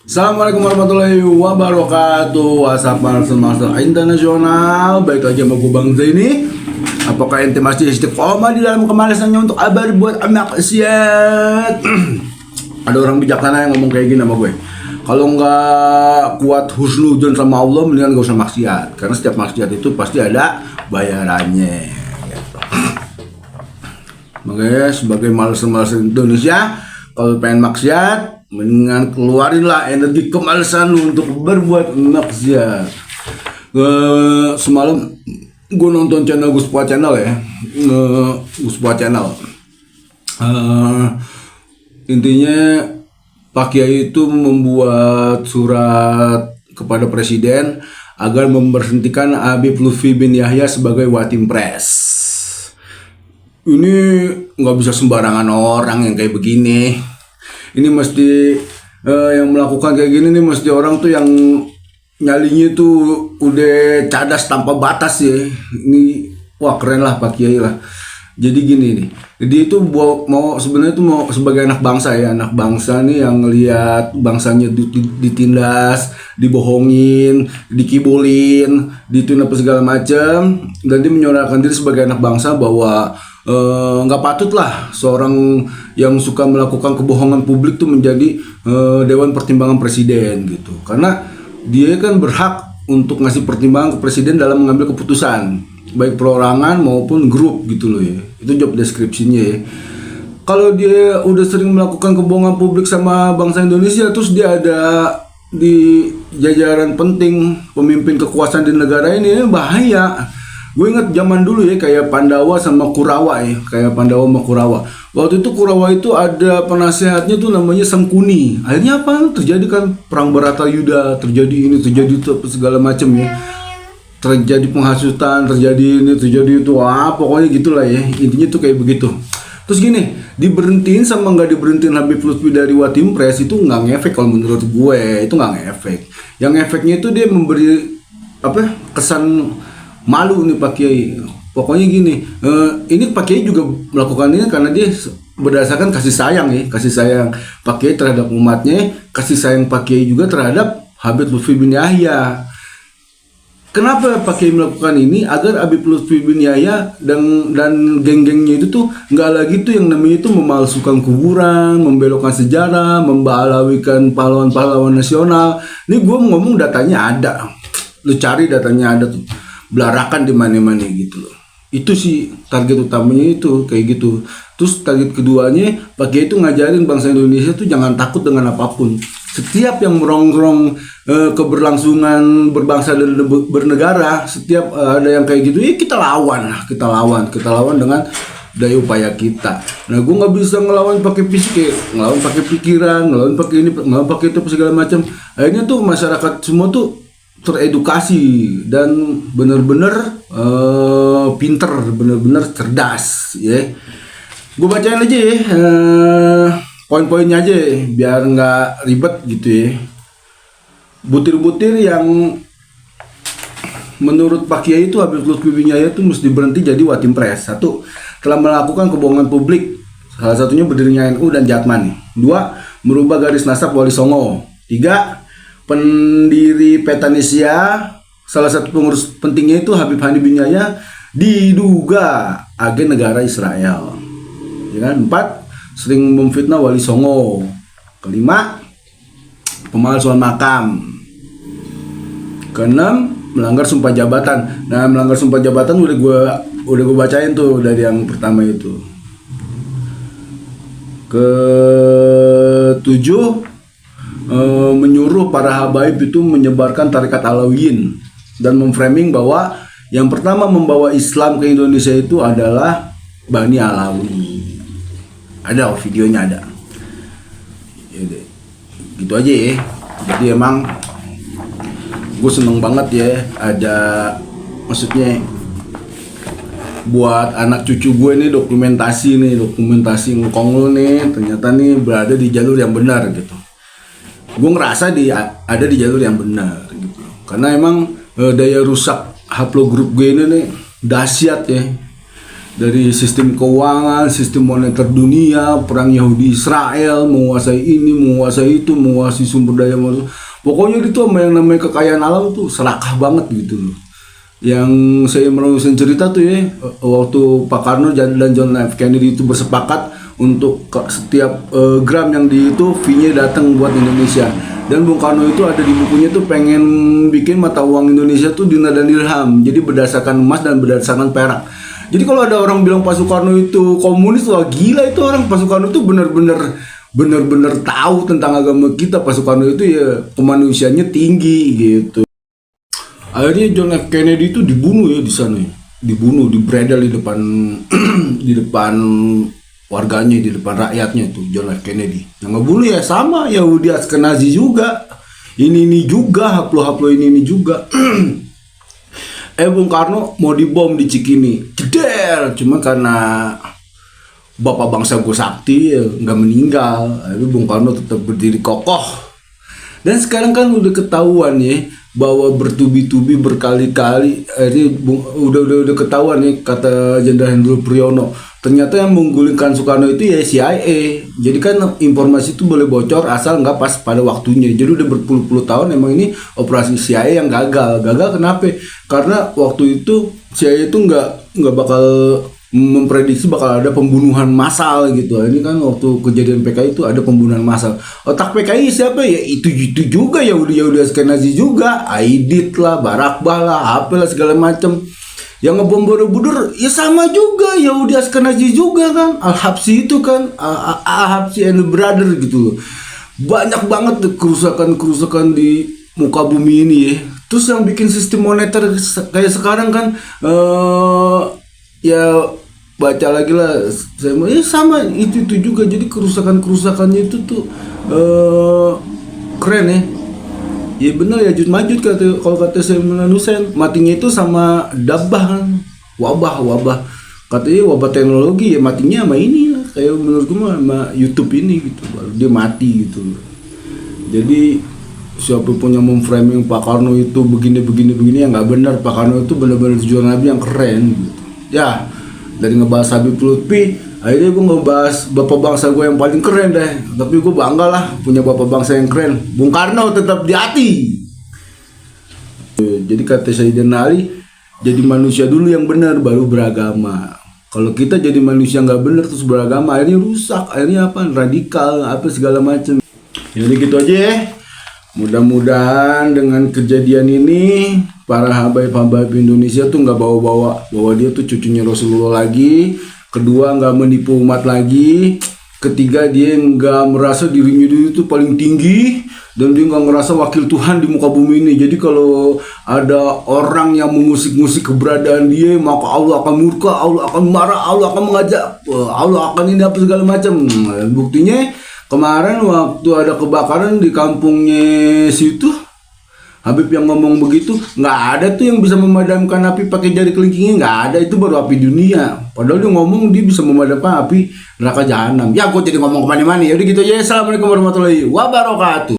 Assalamualaikum warahmatullahi wabarakatuh. WhatsApp Master Internasional. Baik lagi sama gue Bang Zaini. Apakah ente masih istiqomah di dalam kemalasannya untuk berbuat maksiat? Ada orang bijaksana yang ngomong kayak gini sama gue. Kalau nggak kuat husnuzon sama Allah, mendingan gak usah maksiat. Karena setiap maksiat itu pasti ada bayarannya. Gitu. Makanya sebagai males-males Indonesia, kalau pengen maksiat, mendingan keluarinlah energi kemalasan lu untuk berbuat maksiat. Semalam gue nonton channel Guspa Channel ya, Guspa Channel. Intinya Pak Kiai itu membuat surat kepada Presiden agar memberhentikan Habib Lutfi bin Yahya sebagai Watimpres. Ini nggak bisa sembarangan orang yang kayak begini. Ini mesti yang melakukan kayak gini nih mesti orang tuh yang nyalinya tuh udah cadas tanpa batas ya. Ini wah keren lah Pak Kiai lah. Jadi gini nih, dia itu mau sebenarnya tuh mau sebagai anak bangsa ya, anak bangsa nih yang ngelihat bangsanya ditindas, dibohongin, dikibulin, ditunda segala macam, dan dia menyuarakan diri sebagai anak bangsa bahwa nggak patut lah seorang yang suka melakukan kebohongan publik tuh menjadi Dewan Pertimbangan Presiden gitu, karena dia kan berhak untuk ngasih pertimbangan ke presiden dalam mengambil keputusan baik perorangan maupun grup gitu loh ya. Itu job deskripsinya ya. Kalau dia udah sering melakukan kebohongan publik sama bangsa Indonesia, terus dia ada di jajaran penting pemimpin kekuasaan di negara ini, bahaya. Gue inget zaman dulu ya, kayak Pandawa sama Kurawa ya, kayak Pandawa sama Kurawa. Waktu itu Kurawa itu ada penasehatnya tuh namanya Sangkuni. Akhirnya apa? Terjadi kan perang Baratayuda, terjadi ini, terjadi itu segala macam ya. Terjadi penghasutan, terjadi ini, terjadi itu, pokoknya gitulah ya. Intinya tuh kayak begitu. Terus gini, diberhentiin sama nggak diberhentiin Habib Lutfi dari Watimpres itu nggak ngefek kalau menurut gue, itu nggak ngefek. Yang efeknya itu dia memberi kesan malu nih Pak Kiai. Pokoknya gini, ini Pak Kiai juga melakukan ini karena dia berdasarkan kasih sayang ya, kasih sayang Pak Kiai terhadap umatnya, kasih sayang Pak Kiai juga terhadap Habib Lutfi bin Yahya. Kenapa Pak Kiai melakukan ini? Agar Habib Lutfi bin Yahya dan geng-gengnya itu tuh nggak lagi tuh yang namanya itu memalsukan kuburan, membelokkan sejarah, membalawikan pahlawan-pahlawan nasional. Ini gue ngomong datanya ada, lu cari datanya ada tuh, belarakan di mana-mana gitu loh. Itu sih target utamanya itu kayak gitu. Terus target keduanya Pak Kiai itu ngajarin bangsa Indonesia tuh jangan takut dengan apapun. Setiap yang merongrong keberlangsungan berbangsa dan bernegara, setiap ada yang kayak gitu, ya kita lawan dengan daya upaya kita. Nah, gue nggak bisa ngelawan pakai fisik, ngelawan pakai pikiran, ngelawan pakai ini, ngelawan pakai itu segala macam. Akhirnya tuh masyarakat semua tuh teredukasi dan benar-benar pinter, benar-benar cerdas ya. Gue bacain aja ya, poin-poinnya aja ya, biar nggak ribet gitu ya. Butir-butir yang menurut Pak Kiai itu Habib Lutfi bin Yahya itu mesti berhenti jadi Watimpres. 1. Telah melakukan kebohongan publik, salah satunya berdirinya NU dan Jatman. 2. Merubah garis nasab Wali Songo. 3. Pendiri Petanesia, salah satu pengurus pentingnya itu Habib Hani bin Yahya, diduga agen negara Israel. Ya kan? 4. Sering memfitnah Wali Songo. 5. Pemalsuan makam. 6. Melanggar sumpah jabatan. Nah, melanggar sumpah jabatan udah gue bacain tuh dari yang pertama itu. 7. Menyuruh para habaib itu menyebarkan tarekat Alawiyin dan memframing bahwa yang pertama membawa Islam ke Indonesia itu adalah Bani Alawi. Ada videonya ada. Gitu aja ya. Jadi emang gue seneng banget ya ada, maksudnya buat anak cucu gue nih dokumentasi ngkong lu nih ternyata nih berada di jalur yang benar gitu. Gue ngerasa ada di jalur yang benar gitu, karena emang daya rusak haplogrup gue ini nih dahsyat ya. Dari sistem keuangan, sistem moneter dunia, perang Yahudi Israel, menguasai ini, menguasai itu, menguasai sumber daya manusia. Pokoknya itu sama yang namanya kekayaan alam tuh serakah banget gitu loh. Yang saya menuliskan cerita tuh ya, waktu Pak Karno dan John F. Kennedy itu bersepakat untuk setiap gram yang di itu fee-nya datang buat Indonesia. Dan Bung Karno itu ada di bukunya tuh pengen bikin mata uang Indonesia tuh dinar dan dirham, jadi berdasarkan emas dan berdasarkan perak. Jadi kalau ada orang bilang Pak Soekarno itu komunis, wah gila itu orang. Pak Soekarno itu bener-bener tahu tentang agama kita. Pak Soekarno itu ya kemanusiaannya tinggi gitu. Akhirnya John F. Kennedy itu dibunuh ya di sana ya. Dibunuh, dibredel di depan di depan warganya, di depan rakyatnya itu John F. Kennedy. Yang ngebunuh ya sama Yahudi Askenazi juga. Ini juga, haplo-haplo ini juga. Bung Karno mau dibom di Cikini, jeder, cuma karena bapak bangsa gue sakti ya, nggak meninggal. Tapi Bung Karno tetap berdiri kokoh. Dan sekarang kan udah ketahuan ya bahwa bertubi-tubi berkali-kali, udah ketahuan ya kata Jenderal Hendro Priyono. Ternyata yang menggulingkan Soekarno itu ya CIA. Jadi kan informasi itu boleh bocor asal nggak pas pada waktunya. Jadi udah berpuluh-puluh tahun emang ini operasi CIA yang gagal. Gagal kenapa? Karena waktu itu CIA itu nggak bakal memprediksi bakal ada pembunuhan massal gitu. Ini kan waktu kejadian PKI itu ada pembunuhan massal. Otak PKI siapa ya? Itu juga Yahudi Askenazi juga, Aidit lah, Barakbah lah, apalah segala macem. Yang ngebom Borobudur ya sama juga Yahudi Askenazi juga kan, Al-Habsyi itu kan, Al-Habsyi and the Brother gitu loh. Banyak banget kerusakan di muka bumi ini ya. Terus yang bikin sistem moneter kayak sekarang kan ya baca lagi lah saya mau ya sama itu juga. Jadi kerusakannya itu tuh keren ya. Ya bener ya, majud kalau kata saya Husein, matinya itu sama dabah kan, wabah katanya wabah teknologi ya, matinya sama ini lah, kayak menurut gue sama YouTube ini gitu, baru dia mati gitu. Jadi siapapun yang memframing Pak Karno itu begini ya nggak benar. Pak Karno itu benar-benar tujuan Nabi yang keren gitu ya. Dari ngebahas Habib Lutfi, akhirnya gue ngebahas bapak bangsa gue yang paling keren deh. Tapi gue bangga lah punya bapak bangsa yang keren. Bung Karno tetap di hati. Jadi kata Sayyidina Ali, jadi manusia dulu yang benar baru beragama. Kalau kita jadi manusia nggak benar terus beragama, akhirnya rusak. Akhirnya apa? Radikal, apa segala macam. Jadi gitu aja ya. Mudah-mudahan dengan kejadian ini para habaib-habaib Indonesia tuh nggak bawa-bawa bahwa dia tuh cucunya Rasulullah lagi. Kedua, nggak menipu umat lagi. Ketiga, dia nggak merasa dirinya itu paling tinggi dan dia nggak ngerasa wakil Tuhan di muka bumi ini. Jadi kalau ada orang yang mengusik-ngusik keberadaan dia, maka Allah akan murka, Allah akan marah, Allah akan mengajak, Allah akan ini apa segala macam. Buktinya kemarin waktu ada kebakaran di kampungnya situ, Habib yang ngomong begitu, nggak ada tuh yang bisa memadamkan api pakai jari kelingkingnya, nggak ada. Itu baru api dunia. Padahal dia ngomong dia bisa memadamkan api neraka jahanam. Ya, gue jadi ngomong kemana-mana. Ya udah gitu aja. Assalamualaikum warahmatullahi wabarakatuh.